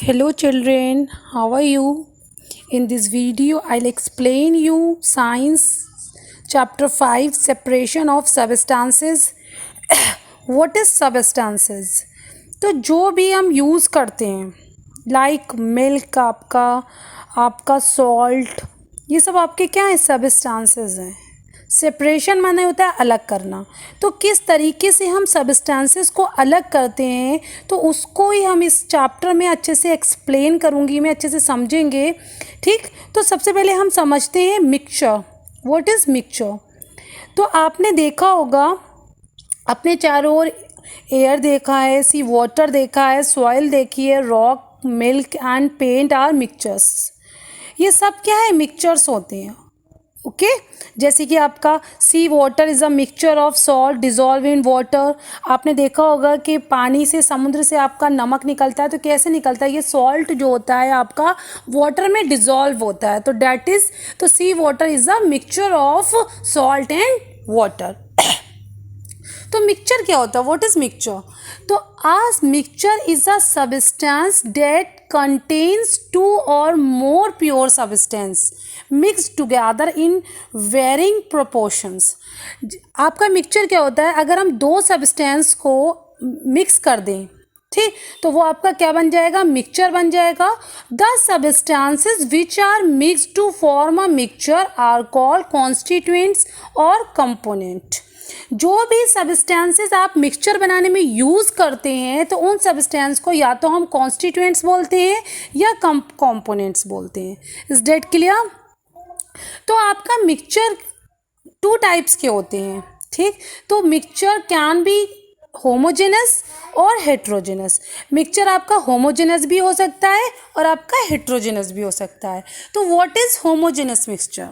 Hello children, how are you? In this video I'll explain you science chapter 5 separation of substances. What is substances? तो जो भी हम use करते हैं like milk आपका salt, ये सब आपके क्या है, सबस्टांसेस हैं. सेपरेशन माने होता है अलग करना. तो किस तरीके से हम सबस्टांसेस को अलग करते हैं तो उसको ही हम इस चैप्टर में अच्छे से एक्सप्लेन करूँगी, मैं अच्छे से समझेंगे. ठीक, तो सबसे पहले हम समझते हैं मिक्सचर. What is mixture? तो आपने देखा होगा अपने चारों ओर एयर देखा है, सी वाटर देखा है, सॉइल देखी है, rock, milk and paint are mixtures. ये सब क्या है, मिक्सचर्स होते हैं. ओके जैसे कि आपका sea water is a mixture of salt dissolve in water. आपने देखा होगा कि पानी से, समुद्र से आपका नमक निकलता है तो कैसे निकलता है, ये सॉल्ट जो होता है आपका वाटर में डिजॉल्व होता है. तो डैट इज़, तो sea water is a mixture of salt and water. तो मिक्सचर क्या होता है, व्हाट इज मिक्सचर? तो आज mixture is a substance that contains two or more pure substance mix together in varying proportions. आपका mixture क्या होता है, अगर हम दो सब्सटेंस को मिक्स कर दें, ठीक, तो वो आपका क्या बन जाएगा, मिक्सचर बन जाएगा. The substances which are mix to form a mixture are called constituents और कंपोनेंट. जो भी सब्सटेंसेस आप मिक्सचर बनाने में यूज़ करते हैं तो उन सब्सटेंस को या तो हम कॉन्स्टिट्यूएंट्स बोलते हैं या कंपोनेंट्स बोलते हैं. Is that clear? तो आपका मिक्सचर टू टाइप्स के होते हैं. ठीक, तो मिक्सचर कैन बी होमोजेनस और हेट्रोजेनस. मिक्सचर आपका होमोजेनस भी हो सकता है और आपका हेट्रोजेनस भी हो सकता है. तो व्हाट इज़ होमोजेनस मिक्सचर?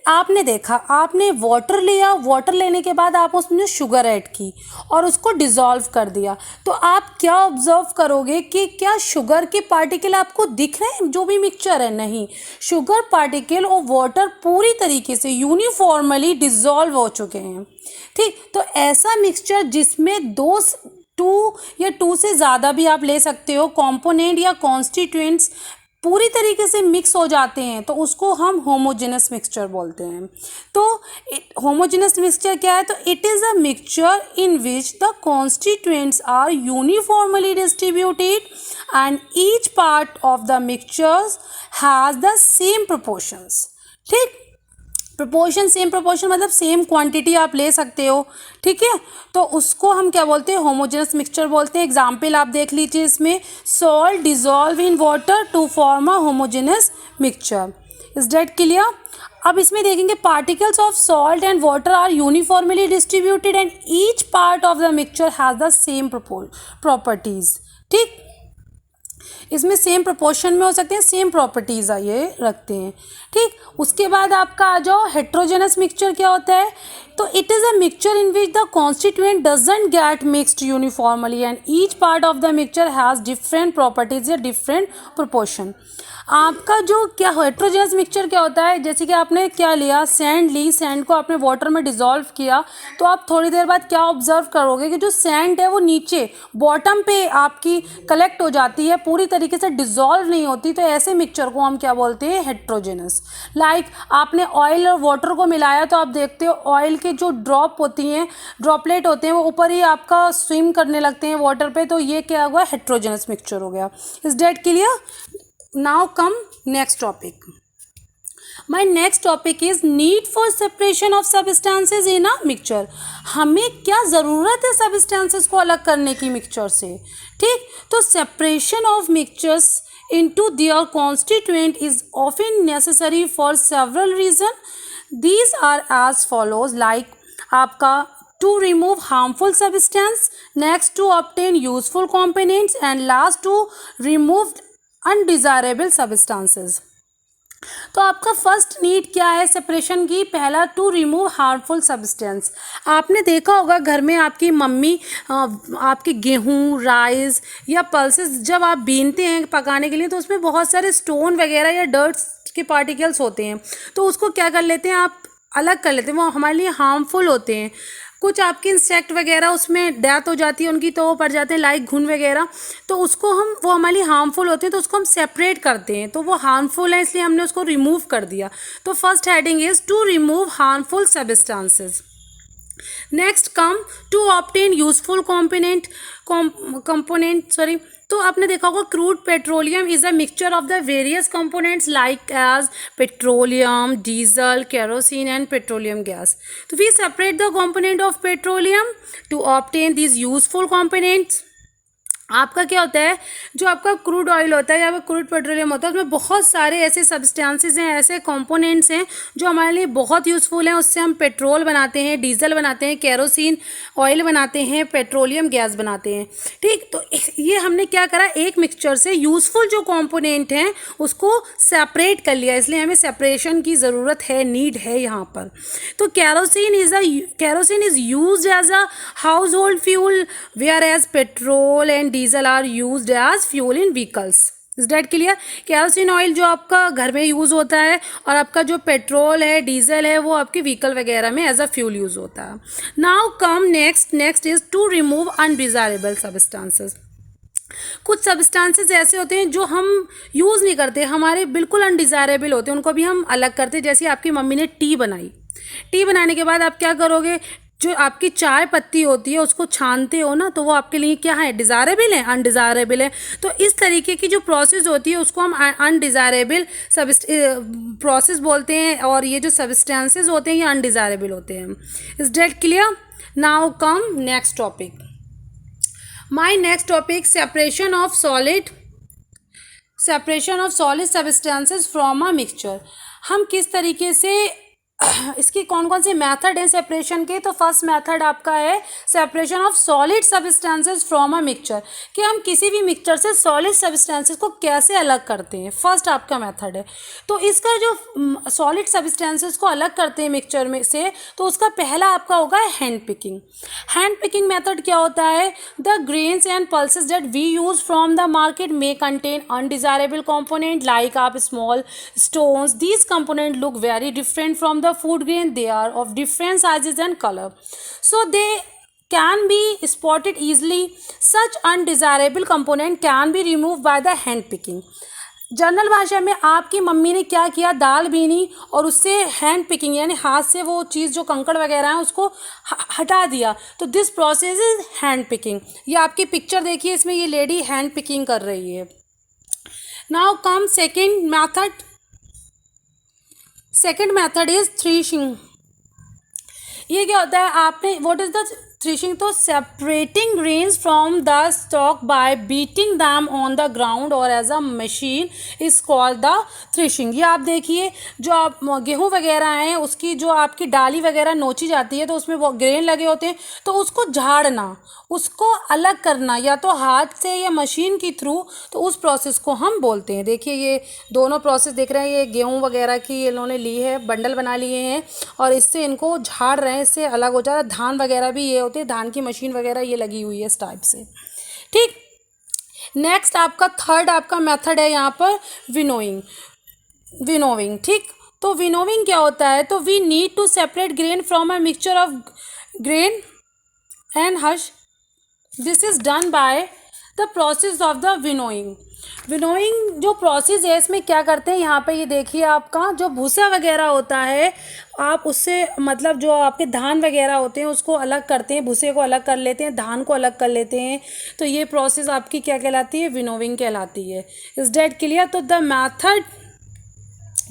आपने देखा, आपने वाटर लिया, वाटर लेने के बाद आप उसमें शुगर ऐड की और उसको डिज़ोल्व कर दिया. तो आप क्या ऑब्जर्व करोगे कि क्या शुगर के पार्टिकल आपको दिख रहे हैं जो भी मिक्सचर है? नहीं, शुगर पार्टिकल और वाटर पूरी तरीके से यूनिफॉर्मली डिज़ोल्व हो चुके हैं. ठीक, तो ऐसा मिक्सचर जिसमें टू से ज़्यादा भी आप ले सकते हो कंपोनेंट या कॉन्स्टिट्यूएंट्स पूरी तरीके से मिक्स हो जाते हैं तो उसको हम होमोजेनस मिक्सचर बोलते हैं. तो होमोजेनस मिक्सचर क्या है? तो it is a mixture in which the constituents are uniformly distributed and each part of the mixtures has the same proportions. ठीक, प्रोपोर्शन, सेम प्रोपोर्शन मतलब सेम क्वांटिटी आप ले सकते हो. ठीक है, तो उसको हम क्या बोलते हैं, होमोजेनस मिक्सचर बोलते हैं. एग्जाम्पल आप देख लीजिए इसमें, salt dissolve in water to form a homogeneous mixture. Is that clear? अब इसमें देखेंगे particles of salt and water are uniformly distributed and each part of the mixture has the same properties. ठीक, इसमें same proportion में हो सकते हैं, same properties ये रखते हैं. ठीक, उसके बाद आपका आ जाओ हेट्रोजेनस मिक्सचर क्या होता है? तो it is a mixture in which the constituent doesn't get mixed uniformly and each part of the mixture has different properties या डिफरेंट प्रोपोर्शन. आपका जो क्या हेट्रोजेनस मिक्सचर क्या होता है, जैसे कि आपने क्या लिया, सैंड ली, सैंड को आपने वाटर में डिज़ोल्व किया तो आप थोड़ी देर बाद क्या ऑब्जर्व करोगे कि जो सैंड है वो नीचे बॉटम पे आपकी कलेक्ट हो जाती है, पूरी तरीके से डिज़ोल्व नहीं होती. तो ऐसे मिक्सचर को हम क्या बोलते हैं, हेट्रोजेनस. लाइक आपने ऑयल और वाटर को मिलाया तो आप देखते हो ऑयल के जो ड्रॉप होती हैं, ड्रॉपलेट होते हैं, वो ऊपर ही आपका स्विम करने लगते हैं वाटर पे. तो ये क्या हुआ, हेट्रोजेनस मिक्सचर हो गया. Is that clear? Now come next topic. My next topic is need for separation of substances in a mixture. हमें क्या ज़रूरत है substances को अलग करने की मिक्सचर से? ठीक, तो separation of mixtures into their constituent is often necessary for several reasons. These are as follows, like आपका to remove harmful substance, next to obtain useful components, and last to remove undesirable substances. तो आपका first need क्या है separation की? पहला, to remove harmful substance. आपने देखा होगा घर में आपकी मम्मी आपके गेहूँ, राइस या पल्सेस जब आप बीनते हैं पकाने के लिए तो उसमें बहुत सारे स्टोन वगैरह या डर्ट्स के पार्टिकल्स होते हैं. तो उसको क्या कर लेते हैं, आप अलग कर लेते हैं, वो हमारे लिए हार्मफुल होते हैं. कुछ आपके इंसेक्ट वगैरह उसमें डेथ हो जाती है उनकी, तो वो पड़ जाते हैं लाइक घुन वगैरह, तो उसको हम, वो हमारे हार्मफुल होते हैं तो उसको हम सेपरेट करते हैं, तो वो हार्मफुल है इसलिए हमने उसको रिमूव कर दिया। तो first heading is to remove harmful substances. Next come to obtain useful component sorry. तो आपने देखा होगा crude petroleum is a mixture of the various components like as petroleum, diesel, kerosene and petroleum gas. तो we separate the component of petroleum to obtain these useful components. आपका क्या होता है, जो आपका क्रूड ऑयल होता है या फिर क्रूड पेट्रोलियम होता है, उसमें बहुत सारे ऐसे सब्सटेंसेस हैं, ऐसे कंपोनेंट्स हैं जो हमारे लिए बहुत यूज़फुल हैं। उससे हम पेट्रोल बनाते हैं, डीजल बनाते हैं, केरोसिन ऑयल बनाते हैं, पेट्रोलियम गैस बनाते हैं। ठीक, तो ये हमने क्या करा, एक मिक्सचर से यूज़फुल जो कंपोनेंट हैं उसको सेपरेट कर लिया, इसलिए हमें सेपरेशन की ज़रूरत है, नीड है यहाँ पर। तो kerosene is used as a household fuel, whereas petrol and diesel are used as fuel in vehicles. Is that clear? Kerosene oil जो आपका घर में यूज़ होता है और आपका जो पेट्रोल है, डीजल है, वो आपके व्हीकल वगैरह में एज अ फ्यूल यूज़ होता है। Now come next is to remove undesirable substances. कुछ सब्सटेंसेस ऐसे होते हैं जो हम यूज़ नहीं करते, हमारे बिल्कुल अनडिज़ायरेबल होते हैं, उनको भी हम अलग करते हैं। जैसे आपकी मम्मी ने टी बनाई, टी बनाने के बाद आप क्या करोगे, जो आपकी चाय पत्ती होती है उसको छानते हो ना, तो वो आपके लिए क्या है, डिज़ायरेबल है, अनडिज़ायरेबल है। तो इस तरीके की जो प्रोसेस होती है उसको हम अनडिज़ायरेबल प्रोसेस बोलते हैं, और ये जो सब्सटेंसेस होते हैं ये अनडिज़ायरेबल होते हैं। Is that clear? Now come next topic. My next topic, separation of solid substances from a mixture। हम किस तरीके से इसकी कौन कौन से मेथड है सेपरेशन के। तो फर्स्ट मेथड आपका है separation of solid substances from a mixture, कि हम किसी भी मिक्सचर से सॉलिड सब्सटेंसेस को कैसे अलग करते हैं, फर्स्ट आपका मेथड है। तो इसका जो सॉलिड सब्सटेंसेस को अलग करते हैं मिक्सचर में से, तो उसका पहला आपका होगा hand picking. Hand picking method क्या होता है, the grains and pulses that we use from the market may contain undesirable component like आप small stones. These components look very different from the food grain. They are of different sizes and color, so they can be spotted easily. Such undesirable component can be removed by the hand picking. General भाषा में आपकी mummy ने क्या किया, दाल बीनी और उससे hand picking यानी हाथ से वो चीज़ जो कंकड़ वगैरह है उसको हटा दिया, तो this process is hand picking. ये आपकी पिक्चर देखिए, इसमें ये लेडी हैंड पिकिंग कर रही है। Now come second method. Second method is threshing. ये क्या होता है, आपने व्हाट इज द थ्रेशिंग, तो separating grains from the stalk by beating them on the ground और as a machine is called the threshing. ये आप देखिए, जो आप गेहूँ वगैरह हैं उसकी जो आपकी डाली वगैरह नोची जाती है तो उसमें वो ग्रेन लगे होते हैं, तो उसको झाड़ना, उसको अलग करना या तो हाथ से या मशीन के थ्रू, तो उस प्रोसेस को हम बोलते हैं। देखिए ये दोनों प्रोसेस देख रहे हैं, ये गेहूँ वगैरह की इन्होंने ली है, बंडल बना लिए हैं और इससे इनको झाड़ रहे हैं, इससे अलग हो जाता है। धान वगैरह भी ये होते हैं, धान की मशीन वगैरह ये लगी हुई है इस टाइप से। ठीक, नेक्स्ट आपका थर्ड आपका मेथड है यहाँ पर विनोविंग। ठीक, तो विनोविंग क्या होता है, तो we need to separate grain from a mixture of grain and husk. This is done by the process of the winnowing. Winnowing जो प्रोसेस है इसमें क्या करते हैं, यहाँ पे ये देखिए आपका जो भूसा वगैरह होता है, आप उससे मतलब जो आपके धान वगैरह होते हैं उसको अलग करते हैं, भूसे को अलग कर लेते हैं, धान को अलग कर लेते हैं। तो ये प्रोसेस आपकी क्या कहलाती है, विनोविंग कहलाती है। Is that clear? तो द मैथड,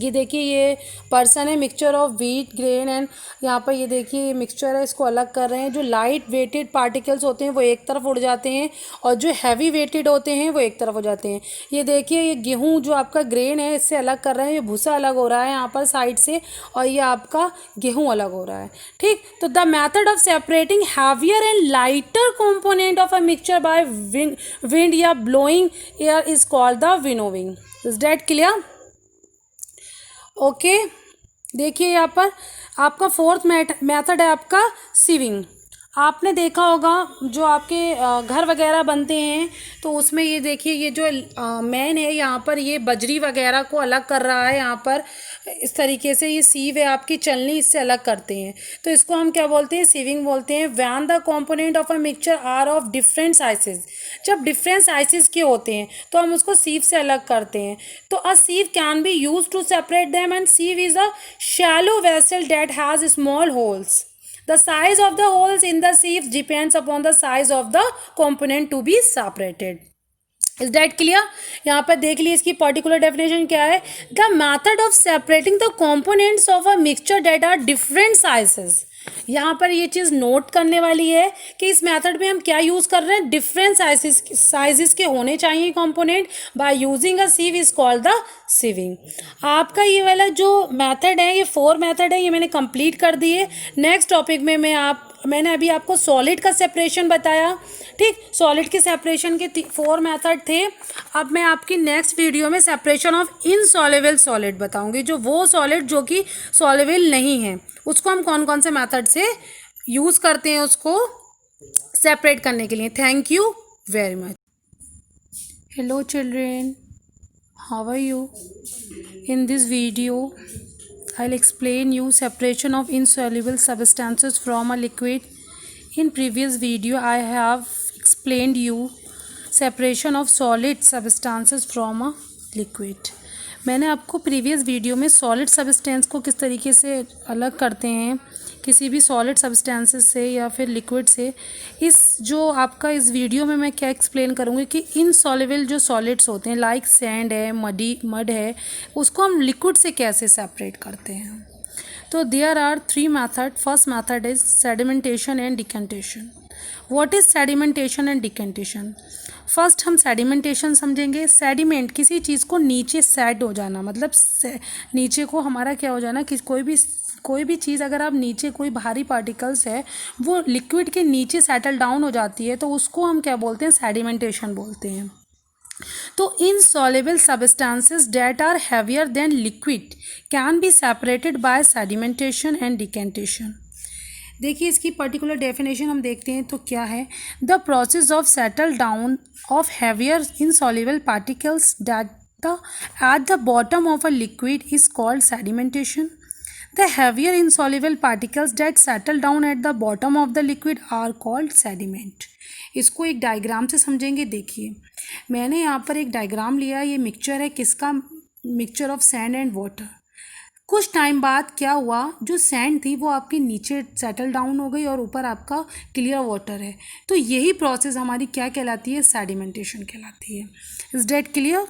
ये देखिए ये पर्सन है, mixture of wheat grain and यहाँ पर ये देखिए मिक्सचर है, इसको अलग कर रहे हैं। जो लाइट वेटेड पार्टिकल्स होते हैं वो एक तरफ उड़ जाते हैं और जो हैवी वेटेड होते हैं वो एक तरफ हो जाते हैं। ये देखिए ये गेहूँ जो आपका ग्रेन है इससे अलग कर रहे हैं, ये भूसा अलग हो रहा है यहाँ पर साइड से, और ये आपका गेहूँ अलग हो रहा है। ठीक, तो the method of separating heavier and lighter component of a mixture by wind या blowing air is called the winnowing. Is that clear? Okay, देखिए यहाँ पर आपका फोर्थ मेथड है आपका सीविंग। आपने देखा होगा जो आपके घर वगैरह बनते हैं तो उसमें ये देखिए ये जो मैन है यहाँ पर ये बजरी वगैरह को अलग कर रहा है। यहाँ पर इस तरीके से ये सीव है आपकी चलनी इससे अलग करते हैं तो इसको हम क्या बोलते हैं, सीविंग बोलते हैं। When the component of a mixture are of different sizes, जब डिफरेंट साइजेस के होते हैं तो हम उसको सीव से अलग करते हैं। तो a sieve can be use to separate them and sieve is a shallow vessel that has small holes. The size of the holes in the sieve depends upon the size of the component to be separated. Is that clear. यहाँ पर देख लीजिए इसकी particular definition क्या है। The method of separating the components of a mixture that are different sizes. यहाँ पर ये चीज़ नोट करने वाली है कि इस मेथड में हम क्या यूज़ कर रहे हैं, डिफरेंट साइजेस के होने चाहिए component. By using a sieve is called the sieving. आपका ये वाला जो मेथड है, ये 4 मेथड है, ये मैंने कंप्लीट कर दिए। नेक्स्ट टॉपिक में मैंने अभी आपको सॉलिड का सेपरेशन बताया। ठीक, सॉलिड के सेपरेशन के 4 मेथड थे। अब मैं आपकी नेक्स्ट वीडियो में सेपरेशन ऑफ इनसॉल्युबल सॉलिड बताऊंगी, जो वो सॉलिड जो कि सॉल्युबल नहीं है उसको हम कौन कौन से मेथड से यूज़ करते हैं उसको सेपरेट करने के लिए। Thank you very much. Hello children, how are you? In this video I'll explain you separation of insoluble substances from a liquid. In previous video I have explained you separation of solid substances from a liquid. मैंने आपको previous video में solid substance को किस तरीके से अलग करते हैं किसी भी सॉलिड सब्सटेंसेस से या फिर लिक्विड से, इस जो आपका इस वीडियो में मैं क्या एक्सप्लेन करूँगी कि इनसॉल्युबल जो सॉलिड्स होते हैं लाइक सैंड है, मड है, उसको हम लिक्विड से कैसे सेपरेट करते हैं। तो there are 3 method. First method is sedimentation and decantation. What is sedimentation and decantation? First हम सेडिमेंटेशन समझेंगे। सेडिमेंट किसी चीज़ को नीचे सेट हो जाना, मतलब नीचे को हमारा क्या हो जाना कि कोई भी चीज़ अगर आप नीचे कोई भारी पार्टिकल्स है वो लिक्विड के नीचे सेटल डाउन हो जाती है तो उसको हम क्या बोलते हैं, सेडिमेंटेशन बोलते हैं। तो insoluble substances that are heavier than liquid can be separated by sedimentation and decantation. देखिए इसकी पर्टिकुलर डेफिनेशन हम देखते हैं तो क्या है, the process of settle down of heavier insoluble particles that at the bottom of a liquid is called sedimentation. The heavier insoluble particles that settle down at the bottom of the liquid are called sediment. इसको एक diagram से समझेंगे। देखिए मैंने यहाँ पर एक diagram लिया, ये मिक्सचर है किसका, mixture of sand and water. कुछ टाइम बाद क्या हुआ, जो सैंड थी वो आपके नीचे सेटल डाउन हो गई और ऊपर आपका क्लियर वाटर है। तो यही प्रोसेस हमारी क्या कहलाती है, सेडिमेंटेशन कहलाती है। Is that clear.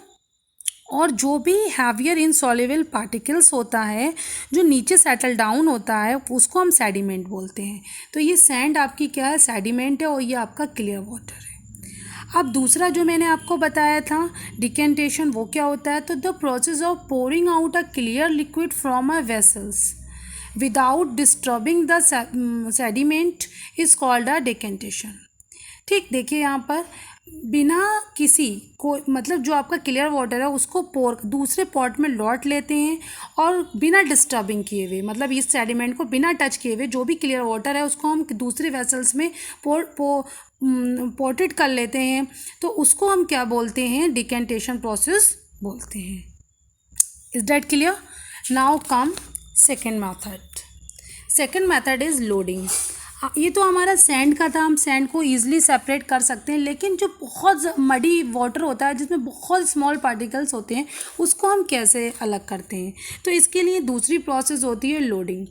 और जो भी हैवियर इनसॉल्युबल पार्टिकल्स होता है जो नीचे सेटल डाउन होता है उसको हम सेडिमेंट बोलते हैं। तो ये सैंड आपकी क्या है, सेडिमेंट है, और ये आपका क्लियर वाटर है। अब दूसरा जो मैंने आपको बताया था डिकेंटेशन, वो क्या होता है, तो the process of pouring out a clear liquid from a vessels without disturbing the sediment is called a decantation. ठीक, देखिए यहाँ पर बिना किसी को, मतलब जो आपका क्लियर वाटर है उसको दूसरे पॉट में लौट लेते हैं और बिना डिस्टर्बिंग किए हुए, मतलब इस सेडिमेंट को बिना टच किए हुए जो भी क्लियर वाटर है उसको हम दूसरे वेसल्स में पोर्टेड कर लेते हैं। तो उसको हम क्या बोलते हैं, डिकेंटेशन प्रोसेस बोलते हैं। Is that clear. Now come second method. Second method is loading. ये तो हमारा सैंड का था, हम सैंड को ईजिली सेपरेट कर सकते हैं, लेकिन जो बहुत मडी वाटर होता है जिसमें बहुत स्मॉल पार्टिकल्स होते हैं उसको हम कैसे अलग करते हैं। तो इसके लिए दूसरी प्रोसेस होती है लोडिंग।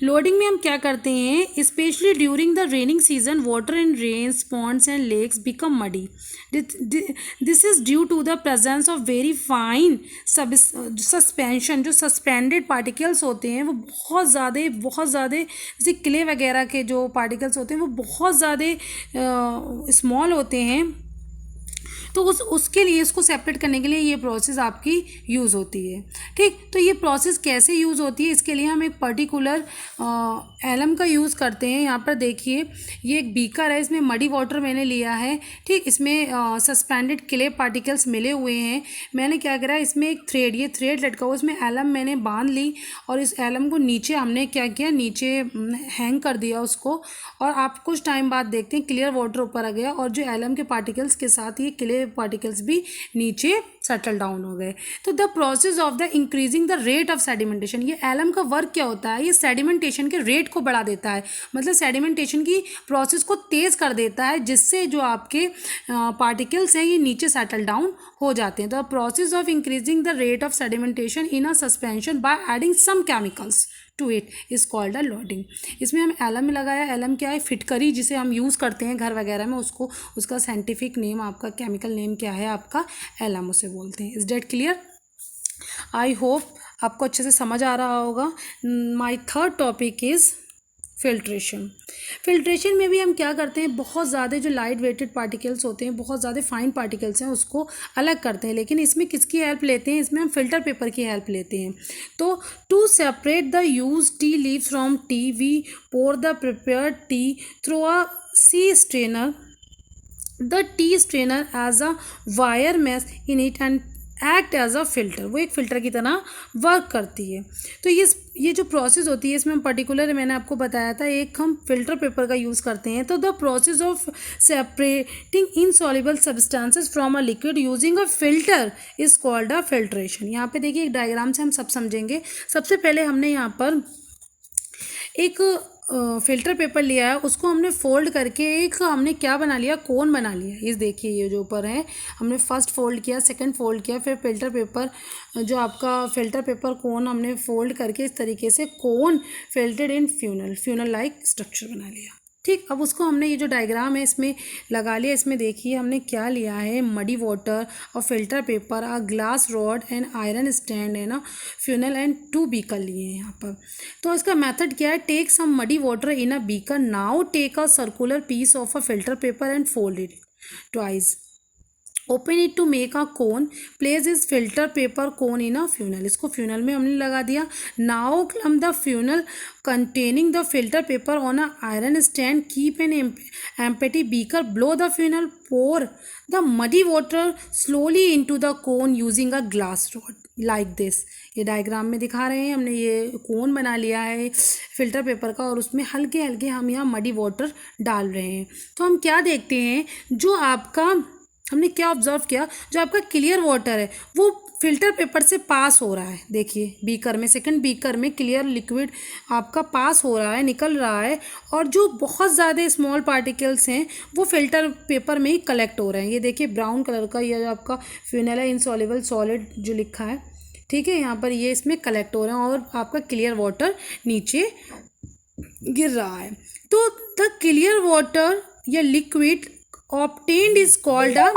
लोडिंग में हम क्या करते हैं, specially during the raining season water in rains, ponds and lakes become muddy. This is due to the presence of very fine suspension. जो सस्पेंडेड पार्टिकल्स होते हैं वो बहुत ज़्यादा जैसे क्ले वगैरह के जो पार्टिकल्स होते हैं वो बहुत ज़्यादा स्मॉल होते हैं। तो उसके लिए, इसको सेपरेट करने के लिए ये प्रोसेस आपकी यूज़ होती है। ठीक, तो ये प्रोसेस कैसे यूज़ होती है, इसके लिए हम एक पर्टिकुलर एलम का यूज़ करते हैं। यहाँ पर देखिए, ये एक बीकर है, इसमें मडी वाटर मैंने लिया है। ठीक, इसमें सस्पेंडेड क्ले पार्टिकल्स मिले हुए हैं। मैंने क्या करा, इसमें एक थ्रेड, ये थ्रेड लटका हुआ, इसमें एलम मैंने बांध ली और इस एलम को नीचे हमने क्या किया, नीचे हैंग कर दिया उसको। और आप कुछ टाइम बाद देखते हैं क्लियर वाटर ऊपर आ गया और जो एलम के पार्टिकल्स के साथ ये क्ले पार्टिकल्स भी नीचे सेटल डाउन हो गए। तो the process of the increasing the rate of sedimentation, ये एलम का वर्क क्या होता है, ये सेडिमेंटेशन के रेट को बढ़ा देता है, मतलब सेडिमेंटेशन की प्रोसेस को तेज़ कर देता है, जिससे जो आपके पार्टिकल्स हैं ये नीचे सेटल डाउन हो जाते हैं। The process of increasing the rate of sedimentation in a suspension by adding some chemicals to it is called a loading. इसमें हम एलम लगाया, एलम क्या है, फिटकरी जिसे हम यूज़ करते हैं घर वगैरह में, उसको उसका साइंटिफिक नेम, आपका केमिकल नेम क्या है, आपका एलम उसे बोलते हैं। Is that clear? I hope आपको अच्छे से समझ आ रहा होगा। My third topic is filtration. Filtration में भी हम क्या करते हैं, बहुत ज़्यादा जो लाइट वेटेड पार्टिकल्स होते हैं, बहुत ज़्यादा फाइन पार्टिकल्स हैं, उसको अलग करते हैं। लेकिन इसमें किसकी हेल्प लेते हैं, इसमें हम फिल्टर पेपर की हेल्प लेते हैं। तो to separate the use tea leaves from tea, we pour the prepared tea through a sea strainer, the tea strainer as a wire mesh in it and act as a filter, वो एक filter की तरह work करती है। तो ये जो process होती है, इसमें हम पर्टिकुलर, मैंने आपको बताया था, एक हम फिल्टर पेपर का यूज़ करते हैं। तो the process of separating insoluble substances from a liquid using a filter is called a filtration. यहाँ पे देखिए एक डायग्राम से हम सब समझेंगे। सबसे पहले हमने यहाँ पर एक फ़िल्टर पेपर लिया है, उसको हमने फोल्ड करके एक हमने क्या बना लिया, कोन बना लिया। ये देखिए, ये जो ऊपर है, हमने फर्स्ट फोल्ड किया, सेकंड फोल्ड किया, फिर फ़िल्टर पेपर, जो आपका फ़िल्टर पेपर कोन हमने फोल्ड करके इस तरीके से कोन फिल्टेड इन फ्यूनल लाइक स्ट्रक्चर बना लिया। ठीक, अब उसको हमने, ये जो डायग्राम है इसमें लगा लिया। इसमें देखिए हमने क्या लिया है, मडी वाटर और filter paper, a glass rod and iron stand है ना, फ्यूनल एंड 2 बीकर लिए हैं यहाँ पर। तो इसका मेथड क्या है, take some muddy water in a beaker, now take a circular piece of a filter paper and fold it twice, open it to make a cone, place is filter paper cone in a funnel, इसको funnel में हमने लगा दिया। Now clamp the funnel containing the filter paper on a iron stand, keep an empty beaker below the funnel, pour the muddy water slowly into the cone using a glass rod like this। ये diagram में दिखा रहे हैं, हमने ये कोन बना लिया है फिल्टर पेपर का और उसमें हल्के हल्के हम यहाँ मडी वाटर डाल रहे हैं। तो हम क्या देखते हैं, जो आपका हमने क्या ऑब्जर्व किया, जो आपका क्लियर वाटर है वो फिल्टर पेपर से पास हो रहा है। देखिए बीकर में, सेकंड बीकर में क्लियर लिक्विड आपका पास हो रहा है, निकल रहा है, और जो बहुत ज़्यादा स्मॉल पार्टिकल्स हैं वो फिल्टर पेपर में ही कलेक्ट हो रहे हैं। ये देखिए ब्राउन कलर का ये आपका फ्यूनल है, इनसॉल्युबल सॉलिड जो लिखा है, ठीक है, यहाँ पर ये इसमें कलेक्ट हो रहे हैं और आपका क्लियर वाटर नीचे गिर रहा है। तो द क्लियर वाटर या liquid obtained is called a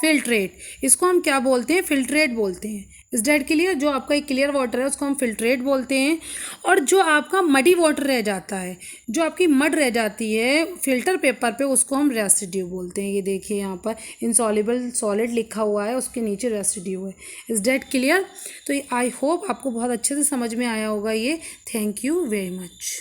filtrate, इसको हम क्या बोलते हैं, फिल्ट्रेट बोलते हैं। इस डेट क्लियर, जो आपका एक क्लियर वाटर है उसको हम फिल्ट्रेट बोलते हैं। और जो आपका मडी वाटर रह जाता है, जो आपकी मड रह जाती है फिल्टर पेपर पे, उसको हम रेसिड्यू बोलते हैं। ये देखिए यहाँ पर इनसॉल्युबल सॉलिड लिखा हुआ है, उसके नीचे रेसिड्यू है। इस डेट क्लियर? तो आई होप आपको बहुत अच्छे से समझ में आया होगा ये। Thank you very much.